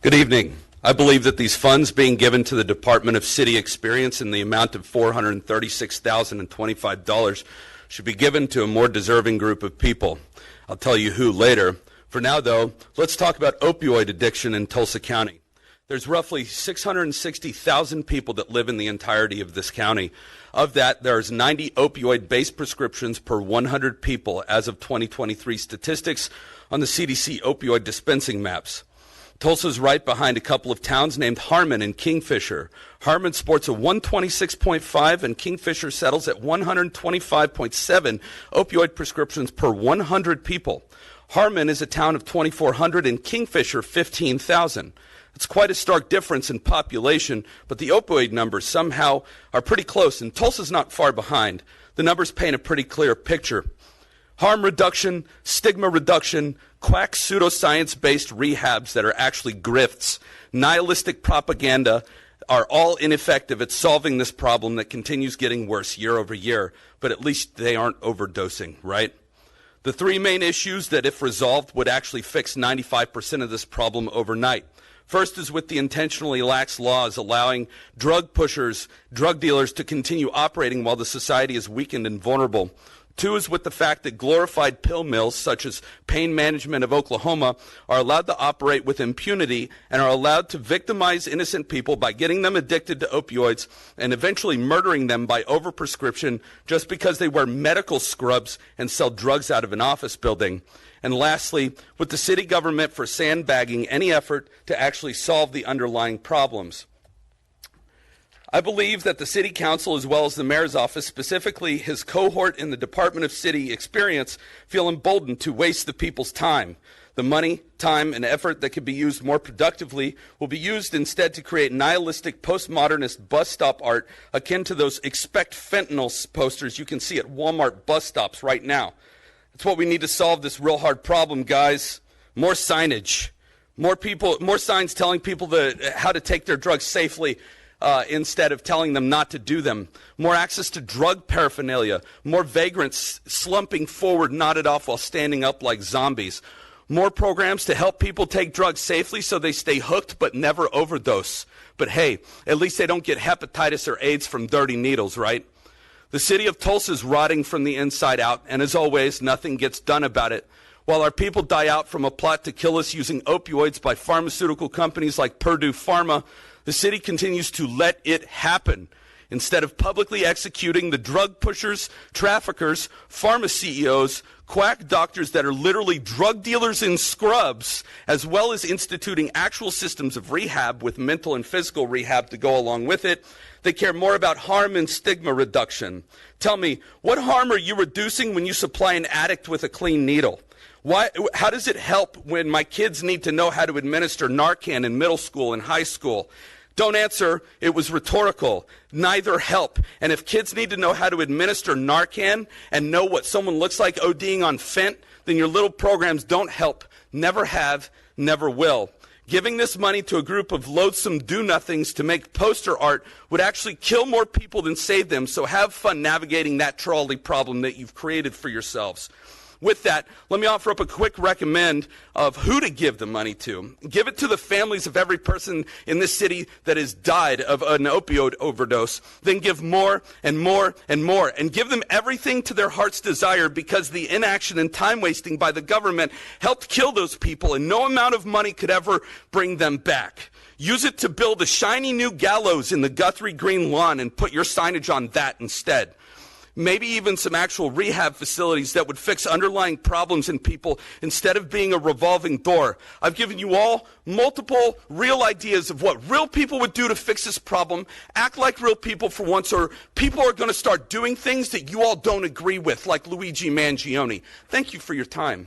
Good evening. I believe that these funds being given to the Department of City Experience in the amount of $436,025 should be given to a more deserving group of people. I'll tell you who later. For now, though, let's talk about opioid addiction in Tulsa County. There's roughly 660,000 people that live in the entirety of this county. Of that, there's 90 opioid-based prescriptions per 100 people as of 2023 statistics on the CDC opioid dispensing maps. Tulsa's right behind a couple of towns named Harmon and Kingfisher. Harmon sports a 126.5 and Kingfisher settles at 125.7 opioid prescriptions per 100 people. Harmon is a town of 2,400 and Kingfisher 15,000. It's quite a stark difference in population, but the opioid numbers somehow are pretty close, and Tulsa's not far behind. The numbers paint a pretty clear picture. Harm reduction, stigma reduction, quack pseudoscience-based rehabs that are actually grifts, nihilistic propaganda are all ineffective at solving this problem that continues getting worse year over year, but at least they aren't overdosing, right? The three main issues that, if resolved, would actually fix 95% of this problem overnight. First is with the intentionally lax laws allowing drug pushers, drug dealers to continue operating while the society is weakened and vulnerable. Two is with the fact that glorified pill mills, such as Pain Management of Oklahoma, are allowed to operate with impunity and are allowed to victimize innocent people by getting them addicted to opioids and eventually murdering them by overprescription just because they wear medical scrubs and sell drugs out of an office building. And lastly, with the city government for sandbagging any effort to actually solve the underlying problems. I believe that the City Council, as well as the Mayor's office, specifically his cohort in the Department of City Experience, feel emboldened to waste the people's time. The money, time, and effort that could be used more productively will be used instead to create nihilistic postmodernist bus stop art akin to those "Expect Fentanyl" posters you can see at Walmart bus stops right now. That's what we need to solve this real hard problem, guys. More signage. More signs telling people how to take their drugs safely. Instead of telling them not to do them. More access to drug paraphernalia. More vagrants slumping forward, nodded off while standing up like zombies. More programs to help people take drugs safely so they stay hooked but never overdose. But hey, at least they don't get hepatitis or AIDS from dirty needles, right? The city of Tulsa is rotting from the inside out, and as always, nothing gets done about it. While our people die out from a plot to kill us using opioids by pharmaceutical companies like Purdue Pharma, the city continues to let it happen. Instead of publicly executing the drug pushers, traffickers, pharma CEOs, quack doctors that are literally drug dealers in scrubs, as well as instituting actual systems of rehab with mental and physical rehab to go along with it, they care more about harm and stigma reduction. Tell me, what harm are you reducing when you supply an addict with a clean needle? How does it help when my kids need to know how to administer Narcan in middle school and high school? Don't answer. It was rhetorical. Neither help. And if kids need to know how to administer Narcan and know what someone looks like ODing on Fent, then your little programs don't help. Never have, never will. Giving this money to a group of loathsome do-nothings to make poster art would actually kill more people than save them, so have fun navigating that trolley problem that you've created for yourselves. With that, let me offer up a quick recommend of who to give the money to. Give it to the families of every person in this city that has died of an opioid overdose. Then give more and more and more. And give them everything to their heart's desire, because the inaction and time wasting by the government helped kill those people, and no amount of money could ever bring them back. Use it to build a shiny new gallows in the Guthrie Green lawn and put your signage on that instead. Maybe even some actual rehab facilities that would fix underlying problems in people instead of being a revolving door. I've given you all multiple real ideas of what real people would do to fix this problem. Act like real people for once, or people are going to start doing things that you all don't agree with, like Luigi Mangione. Thank you for your time.